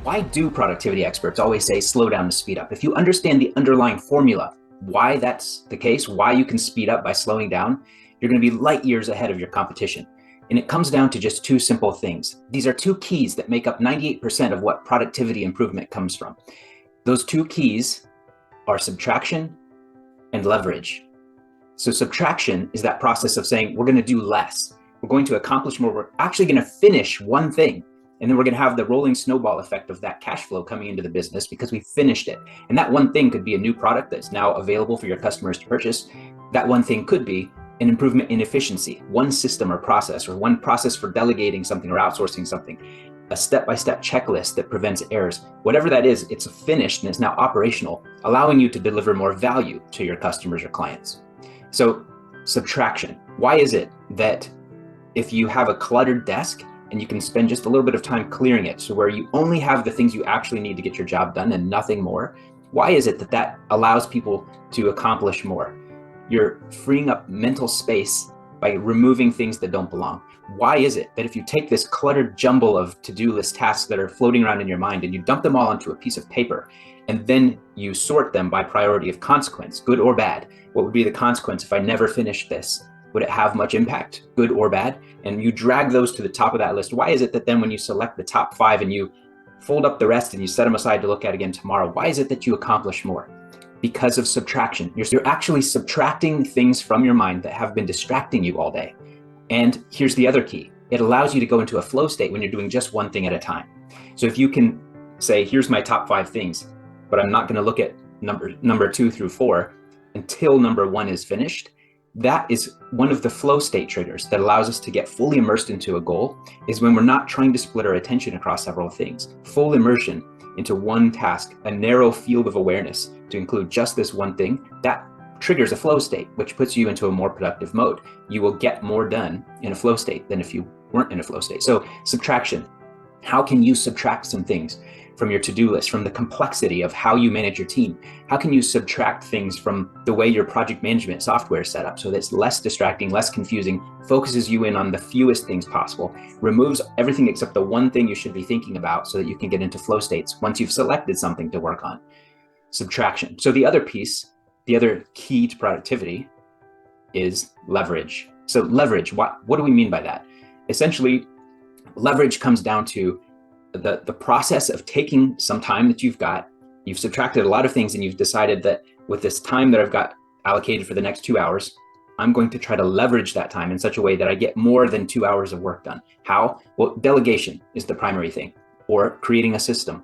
Why do productivity experts always say slow down to speed up? If you understand the underlying formula, why that's the case, why you can speed up by slowing down, you're going to be light years ahead of your competition. And it comes down to just two simple things. These are two keys that make up 98% of what productivity improvement comes from. Those two keys are subtraction and leverage. So subtraction is that process of saying we're going to do less. We're going to accomplish more. We're actually going to finish one thing. And then we're going to have the rolling snowball effect of that cash flow coming into the business because we finished it. And that one thing could be a new product that's now available for your customers to purchase. That one thing could be an improvement in efficiency, one system or process for delegating something or outsourcing something, a step-by-step checklist that prevents errors. Whatever that is, it's finished and it's now operational, allowing you to deliver more value to your customers or clients. So subtraction. Why is it that if you have a cluttered desk and you can spend just a little bit of time clearing it, so where you only have the things you actually need to get your job done and nothing more, why is it that that allows people to accomplish more? You're freeing up mental space by removing things that don't belong. Why is it that if you take this cluttered jumble of to-do list tasks that are floating around in your mind and you dump them all onto a piece of paper, and then you sort them by priority of consequence, good or bad? What would be the consequence if I never finish this? Would it have much impact, good or bad? And you drag those to the top of that list. Why is it that then when you select the top 5 and you fold up the rest and you set them aside to look at again tomorrow, why is it that you accomplish more? Because of subtraction. You're actually subtracting things from your mind that have been distracting you all day. And here's the other key. It allows you to go into a flow state when you're doing just one thing at a time. So if you can say, here's my top 5 things, but I'm not going to look at number 2 through 4 until number 1 is finished. That is one of the flow state triggers that allows us to get fully immersed into a goal, is when we're not trying to split our attention across several things. Full immersion into one task, a narrow field of awareness to include just this one thing, that triggers a flow state, which puts you into a more productive mode. You will get more done in a flow state than if you weren't in a flow state. So subtraction. How can you subtract some things from your to-do list, from the complexity of how you manage your team? How can you subtract things from the way your project management software is set up so that it's less distracting, less confusing, focuses you in on the fewest things possible, removes everything except the one thing you should be thinking about so that you can get into flow states once you've selected something to work on? Subtraction. So the other piece, the other key to productivity is leverage. So leverage, what do we mean by that? Essentially, leverage comes down to the process of taking some time that you've subtracted a lot of things, and you've decided that with this time that I've got allocated for the next 2 hours, I'm going to try to leverage that time in such a way that I get more than 2 hours of work done. How? Well, delegation is the primary thing, or creating a system,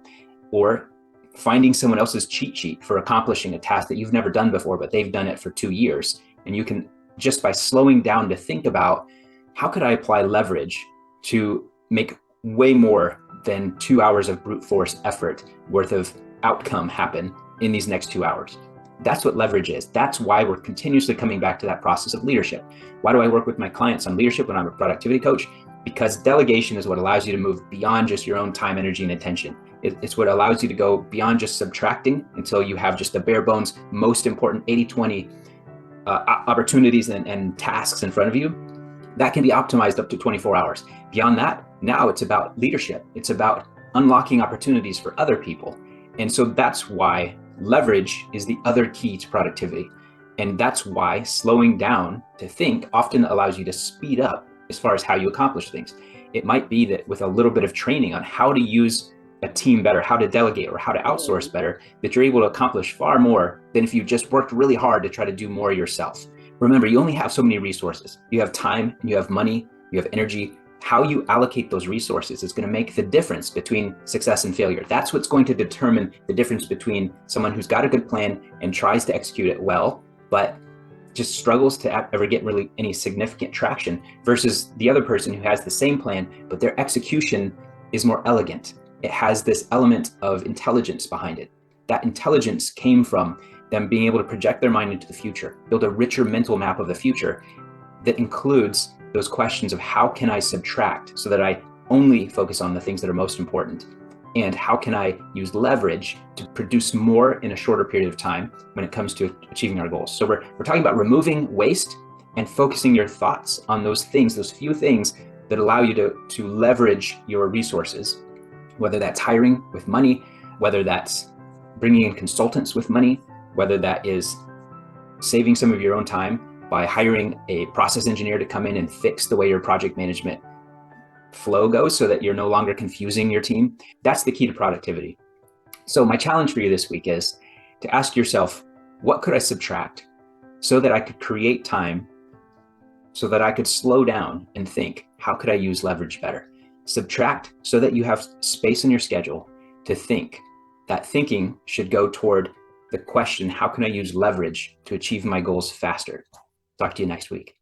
or finding someone else's cheat sheet for accomplishing a task that you've never done before, but they've done it for 2 years. And you can, just by slowing down to think about, how could I apply leverage to make way more than 2 hours of brute force effort worth of outcome happen in these next 2 hours? That's what leverage is. That's why we're continuously coming back to that process of leadership. Why do I work with my clients on leadership when I'm a productivity coach? Because delegation is what allows you to move beyond just your own time, energy, and attention. It's what allows you to go beyond just subtracting until you have just the bare bones, most important 80-20 opportunities and tasks in front of you. That can be optimized up to 24 hours. Beyond that, now it's about leadership. It's about unlocking opportunities for other people. And so that's why leverage is the other key to productivity. And that's why slowing down to think often allows you to speed up as far as how you accomplish things. It might be that with a little bit of training on how to use a team better, how to delegate, or how to outsource better, that you're able to accomplish far more than if you just worked really hard to try to do more yourself. Remember, you only have so many resources. You have time, and you have money, you have energy. How you allocate those resources is going to make the difference between success and failure. That's what's going to determine the difference between someone who's got a good plan and tries to execute it well, but just struggles to ever get really any significant traction, versus the other person who has the same plan, but their execution is more elegant. It has this element of intelligence behind it. That intelligence came from them being able to project their mind into the future, build a richer mental map of the future that includes those questions of how can I subtract so that I only focus on the things that are most important, and how can I use leverage to produce more in a shorter period of time when it comes to achieving our goals. So we're talking about removing waste and focusing your thoughts on those things, those few things that allow you to leverage your resources whether that's hiring with money, whether that's bringing in consultants with money, whether that is saving some of your own time by hiring a process engineer to come in and fix the way your project management flow goes so that you're no longer confusing your team. That's the key to productivity. So my challenge for you this week is to ask yourself, what could I subtract so that I could create time, so that I could slow down and think, how could I use leverage better? Subtract so that you have space in your schedule to think. That thinking should go toward the question, how can I use leverage to achieve my goals faster? Talk to you next week.